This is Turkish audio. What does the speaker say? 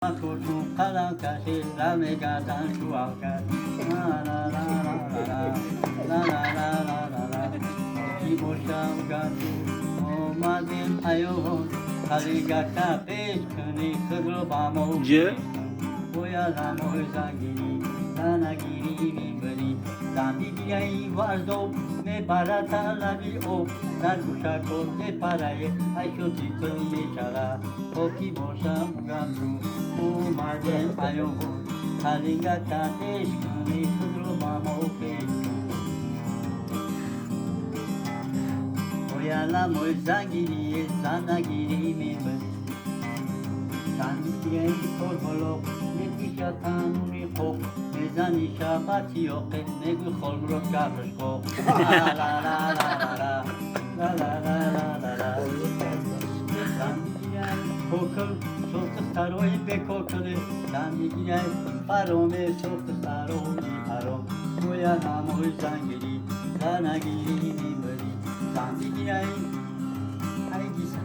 Koçum kalan kaşı, ramegadan şu alkat. La la la la la la, la la la la la la. Ki boşam gatu, o madem ayovon, kaligata peşkini kıdrobamo. Je. Boyalamo zangiri, lana giri mimberi. Zambi giyay varzo, me barata la vi o. Narguşako te paraye, ay şotito yeşara. O ki boşam gatu. Umaden ayovun, kaligata peşkini kıdrobamo peşkini. Boyalamo zangiri, sana giri mimberi. Santiye korbolo, netişa tanuni kok, mezani şabati yok, ne gül kolmurot kabrış kok. La la la la la la, la la la la la la. Santiye kokul, soktu saroy be kokulu, santiye parome soktu saroy parom. Boya namoy zangiri, sana giri mimberi, santiye ay gisa.